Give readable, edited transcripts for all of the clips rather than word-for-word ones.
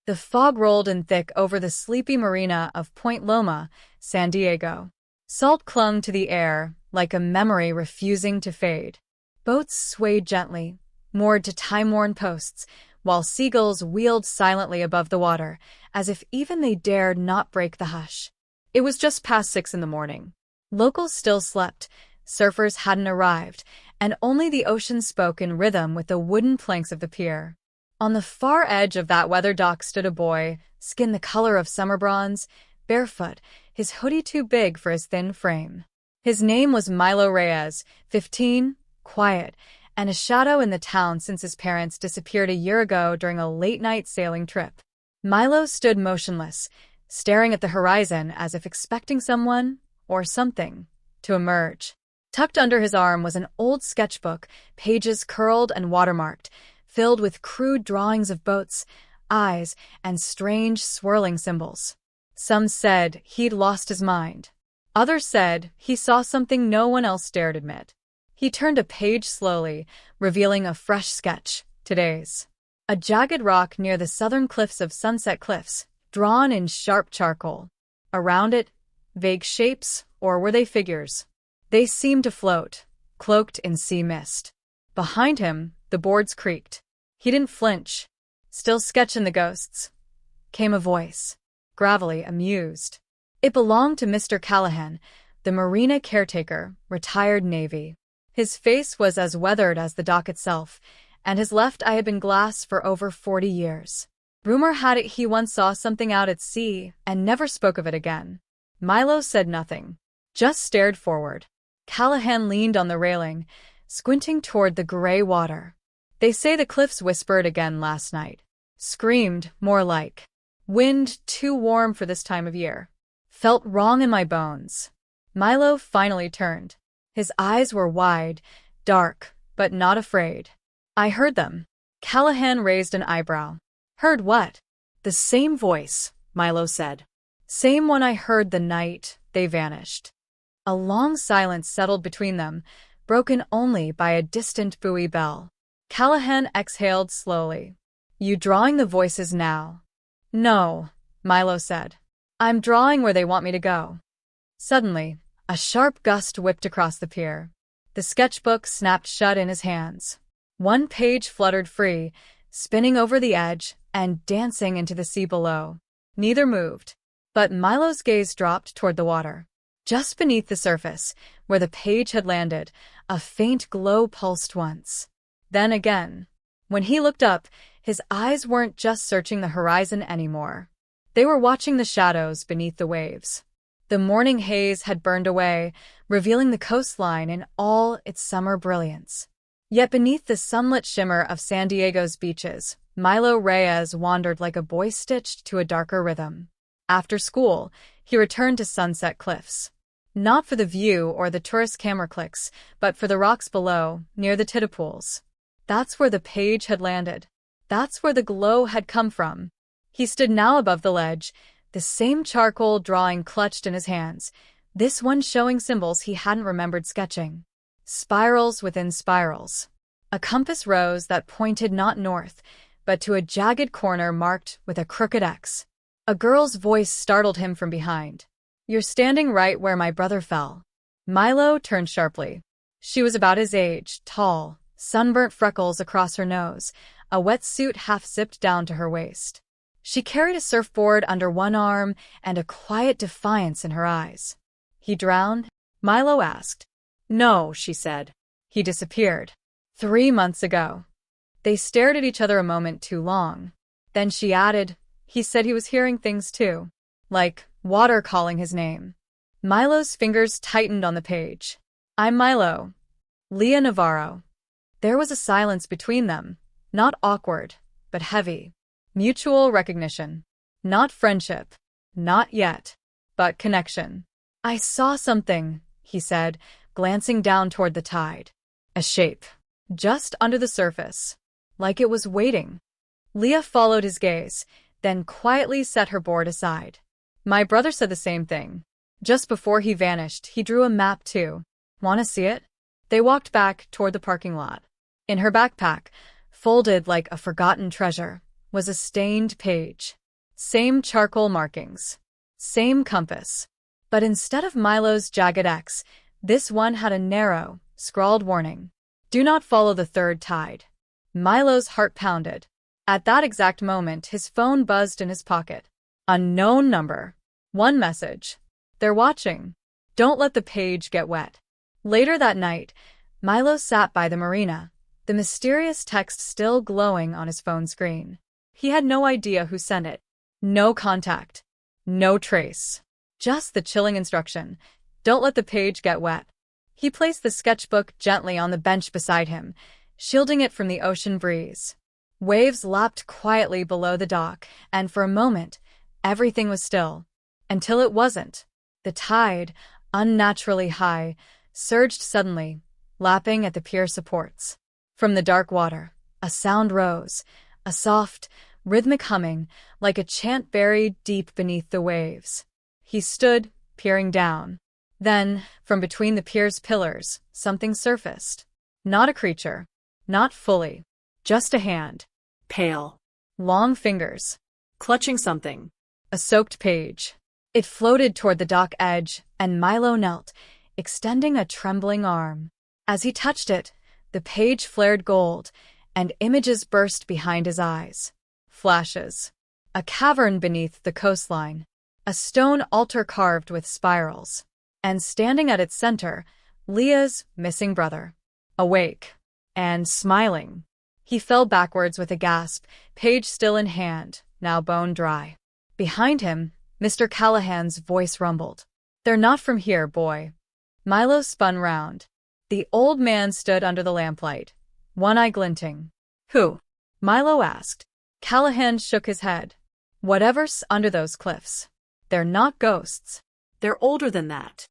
The fog rolled in thick over the sleepy marina of Point Loma, San Diego. Salt clung to the air like a memory refusing to fade. Boats swayed gently, moored to time-worn posts, while seagulls wheeled silently above the water, as if even they dared not break the hush. It was just past 6 in the morning. Locals still slept, surfers hadn't arrived, and only the ocean spoke in rhythm with the wooden planks of the pier. On the far edge of that weather dock stood a boy, skin the color of summer bronze, barefoot, his hoodie too big for his thin frame. His name was Milo Reyes, 15, quiet, and a shadow in the town since his parents disappeared a year ago during a late-night sailing trip. Milo stood motionless, staring at the horizon as if expecting someone, or something, to emerge. Tucked under his arm was an old sketchbook, pages curled and watermarked, filled with crude drawings of boats, eyes, and strange swirling symbols. Some said he'd lost his mind. Others said he saw something no one else dared admit. He turned a page slowly, revealing a fresh sketch, today's. A jagged rock near the southern cliffs of Sunset Cliffs, drawn in sharp charcoal. Around it, vague shapes, or were they figures? They seemed to float, cloaked in sea mist. Behind him, the boards creaked. He didn't flinch. Still sketching the ghosts. Came a voice, gravelly, amused. It belonged to Mr. Callahan, the marina caretaker, retired Navy. His face was as weathered as the dock itself, and his left eye had been glass for over 40 years. Rumor had it he once saw something out at sea and never spoke of it again. Milo said nothing, just stared forward. Callahan leaned on the railing, squinting toward the gray water. They say the cliffs whispered again last night. Screamed, more like. Wind too warm for this time of year. Felt wrong in my bones. Milo finally turned. His eyes were wide, dark, but not afraid. I heard them. Callahan raised an eyebrow. Heard what? The same voice, Milo said. Same one I heard the night they vanished. A long silence settled between them, broken only by a distant buoy bell. Callahan exhaled slowly. You drawing the voices now? No, Milo said. I'm drawing where they want me to go. Suddenly, a sharp gust whipped across the pier. The sketchbook snapped shut in his hands. One page fluttered free, spinning over the edge and dancing into the sea below. Neither moved, but Milo's gaze dropped toward the water. Just beneath the surface, where the page had landed, a faint glow pulsed once. Then again. When he looked up, his eyes weren't just searching the horizon anymore. They were watching the shadows beneath the waves. The morning haze had burned away, revealing the coastline in all its summer brilliance. Yet beneath the sunlit shimmer of San Diego's beaches, Milo Reyes wandered like a boy stitched to a darker rhythm. After school, he returned to Sunset Cliffs. Not for the view or the tourist camera clicks, but for the rocks below, near the tidipools. That's where the page had landed. That's where the glow had come from. He stood now above the ledge, the same charcoal drawing clutched in his hands, this one showing symbols he hadn't remembered sketching. Spirals within spirals. A compass rose that pointed not north, but to a jagged corner marked with a crooked X. A girl's voice startled him from behind. You're standing right where my brother fell. Milo turned sharply. She was about his age, tall, sunburnt freckles across her nose, a wetsuit half-zipped down to her waist. She carried a surfboard under one arm and a quiet defiance in her eyes. He drowned? Milo asked. No, she said. He disappeared. 3 months ago. They stared at each other a moment too long. Then she added, he said he was hearing things too. Like water calling his name. Milo's fingers tightened on the page. I'm Milo. Leah Navarro. There was a silence between them, not awkward, but heavy. Mutual recognition. Not friendship. Not yet. But connection. I saw something, he said, glancing down toward the tide. A shape. Just under the surface. Like it was waiting. Leah followed his gaze, then quietly set her board aside. My brother said the same thing. Just before he vanished, he drew a map too. Want to see it? They walked back toward the parking lot. In her backpack, folded like a forgotten treasure, was a stained page. Same charcoal markings. Same compass. But instead of Milo's jagged X, this one had a narrow, scrawled warning. Do not follow the third tide. Milo's heart pounded. At that exact moment, his phone buzzed in his pocket. Unknown number. One message. They're watching. Don't let the page get wet. Later that night, Milo sat by the marina, the mysterious text still glowing on his phone screen. He had no idea who sent it. No contact. No trace. Just the chilling instruction. Don't let the page get wet. He placed the sketchbook gently on the bench beside him, shielding it from the ocean breeze. Waves lapped quietly below the dock, and for a moment, everything was still. Until it wasn't. The tide, unnaturally high, surged suddenly, lapping at the pier supports. From the dark water, a sound rose, a soft, rhythmic humming, like a chant buried deep beneath the waves. He stood, peering down. Then, from between the pier's pillars, something surfaced. Not a creature. Not fully. Just a hand. Pale. Long fingers. Clutching something. A soaked page. It floated toward the dock edge, and Milo knelt, extending a trembling arm. As he touched it, the page flared gold, and images burst behind his eyes. Flashes. A cavern beneath the coastline. A stone altar carved with spirals. And standing at its center, Leah's missing brother. Awake. And smiling. He fell backwards with a gasp, page still in hand, now bone dry. Behind him, Mr. Callahan's voice rumbled. They're not from here, boy. Milo spun round. The old man stood under the lamplight, one eye glinting. Who? Milo asked. Callahan shook his head. Whatever's under those cliffs. They're not ghosts. They're older than that.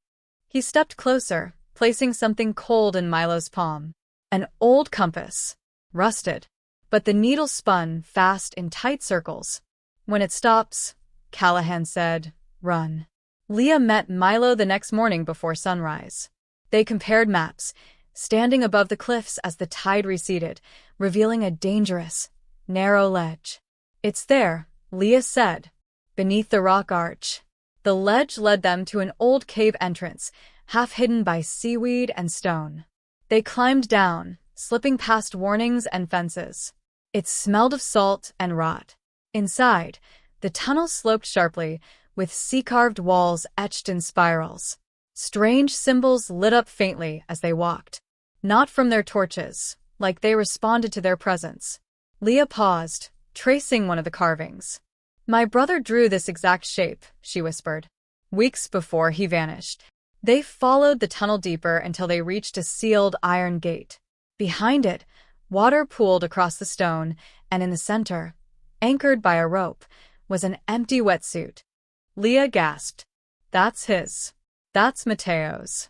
He stepped closer, placing something cold in Milo's palm. An old compass. Rusted. But the needle spun fast in tight circles. When it stops, Callahan said, run. Leah met Milo the next morning before sunrise. They compared maps, standing above the cliffs as the tide receded, revealing a dangerous, narrow ledge. It's there, Leah said, beneath the rock arch. The ledge led them to an old cave entrance, half hidden by seaweed and stone. They climbed down, slipping past warnings and fences. It smelled of salt and rot. Inside, the tunnel sloped sharply, with sea-carved walls etched in spirals. Strange symbols lit up faintly as they walked. Not from their torches, like they responded to their presence. Leah paused, tracing one of the carvings. My brother drew this exact shape, she whispered. Weeks before he vanished. They followed the tunnel deeper until they reached a sealed iron gate. Behind it, water pooled across the stone, and in the center, anchored by a rope, was an empty wetsuit. Leah gasped. That's his. That's Mateo's.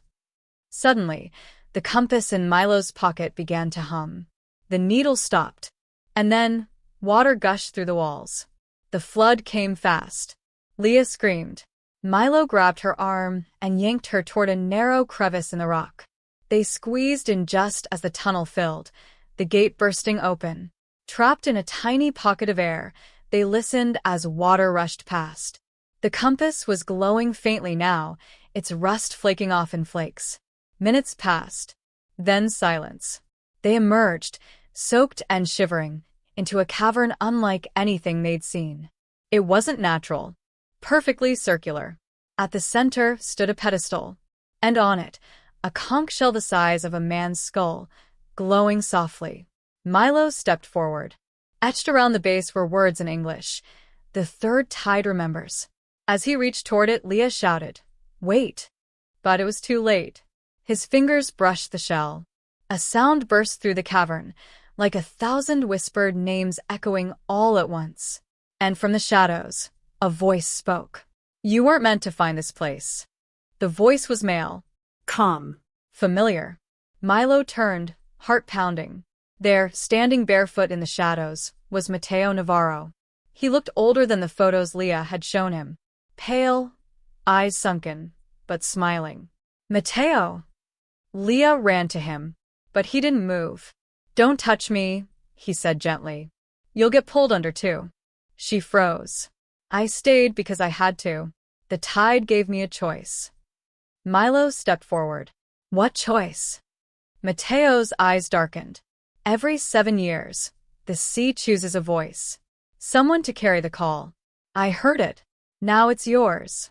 Suddenly, the compass in Milo's pocket began to hum. The needle stopped. And then, water gushed through the walls. The flood came fast. Leah screamed. Milo grabbed her arm and yanked her toward a narrow crevice in the rock. They squeezed in just as the tunnel filled, the gate bursting open. Trapped in a tiny pocket of air, they listened as water rushed past. The compass was glowing faintly now, its rust flaking off in flakes. Minutes passed. Then silence. They emerged, soaked and shivering, into a cavern unlike anything they'd seen. It wasn't natural. Perfectly circular. At the center stood a pedestal, and on it, a conch shell the size of a man's skull, glowing softly. Milo stepped forward. Etched around the base were words in English. The third tide remembers. As he reached toward it, Leah shouted, Wait! But it was too late. His fingers brushed the shell. A sound burst through the cavern, like 1,000 whispered names echoing all at once. And from the shadows, a voice spoke. You weren't meant to find this place. The voice was male. Come. Familiar. Milo turned, heart pounding. There, standing barefoot in the shadows, was Mateo Navarro. He looked older than the photos Leah had shown him. Pale, eyes sunken, but smiling. Mateo! Leah ran to him, but he didn't move. Don't touch me, he said gently. You'll get pulled under too. She froze. I stayed because I had to. The tide gave me a choice. Milo stepped forward. What choice? Mateo's eyes darkened. Every 7 years, the sea chooses a voice. Someone to carry the call. I heard it. Now it's yours.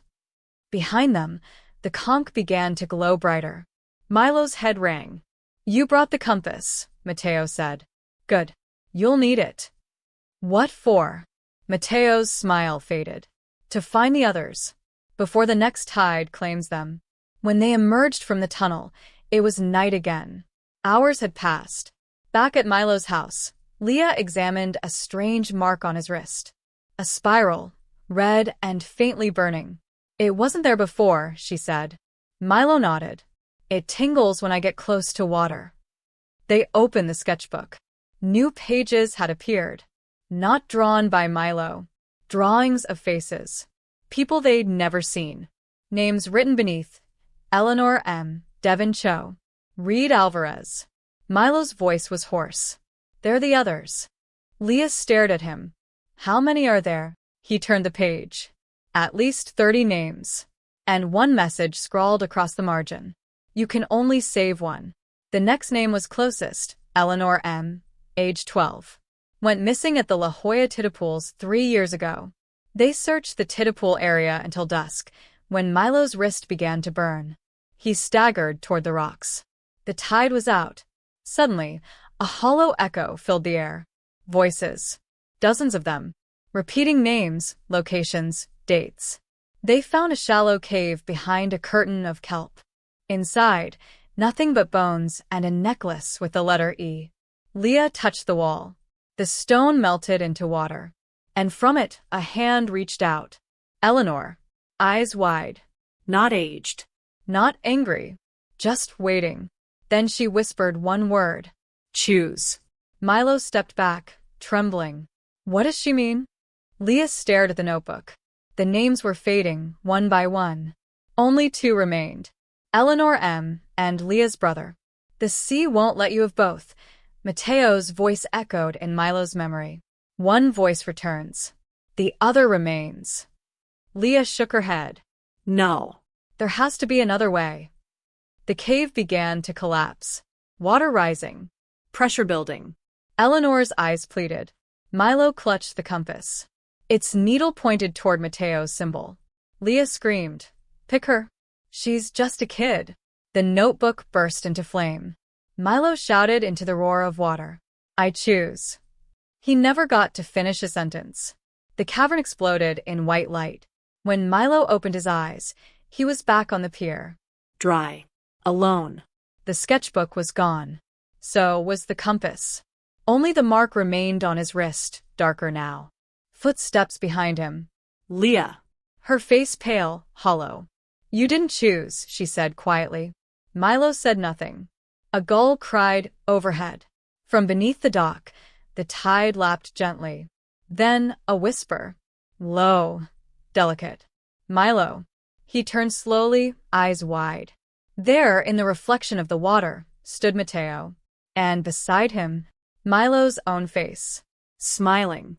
Behind them, the conch began to glow brighter. Milo's head rang. You brought the compass, Mateo said. Good. You'll need it. What for? Mateo's smile faded. To find the others. Before the next tide claims them. When they emerged from the tunnel, it was night again. Hours had passed. Back at Milo's house, Leah examined a strange mark on his wrist. A spiral, red and faintly burning. It wasn't there before, she said. Milo nodded. It tingles when I get close to water. They opened the sketchbook. New pages had appeared. Not drawn by Milo. Drawings of faces. People they'd never seen. Names written beneath. Eleanor M. Devin Cho. Reed Alvarez. Milo's voice was hoarse. They're the others. Leah stared at him. How many are there? He turned the page. At least 30 names. And one message scrawled across the margin. You can only save one. The next name was closest, Eleanor M., age 12. Went missing at the La Jolla Tidipools 3 years ago. They searched the Tidipool area until dusk, when Milo's wrist began to burn. He staggered toward the rocks. The tide was out. Suddenly, a hollow echo filled the air. Voices. Dozens of them. Repeating names, locations, dates. They found a shallow cave behind a curtain of kelp. Inside, nothing but bones and a necklace with the letter E. Leah touched the wall. The stone melted into water. And from it, a hand reached out. Eleanor. Eyes wide. Not aged. Not angry. Just waiting. Then she whispered one word. Choose. Milo stepped back, trembling. What does she mean? Leah stared at the notebook. The names were fading, one by one. Only 2 remained. Eleanor M. and Leah's brother. The sea won't let you have both. Mateo's voice echoed in Milo's memory. One voice returns. The other remains. Leah shook her head. No. There has to be another way. The cave began to collapse. Water rising. Pressure building. Eleanor's eyes pleaded. Milo clutched the compass. Its needle pointed toward Mateo's symbol. Leah screamed. Pick her. She's just a kid. The notebook burst into flame. Milo shouted into the roar of water. I choose. He never got to finish a sentence. The cavern exploded in white light. When Milo opened his eyes, he was back on the pier. Dry. Alone. The sketchbook was gone. So was the compass. Only the mark remained on his wrist, darker now. Footsteps behind him. Leah. Her face pale, hollow. You didn't choose, she said quietly. Milo said nothing. A gull cried overhead. From beneath the dock, the tide lapped gently. Then a whisper. Low. Delicate. Milo. He turned slowly, eyes wide. There, in the reflection of the water, stood Mateo. And beside him, Milo's own face. Smiling.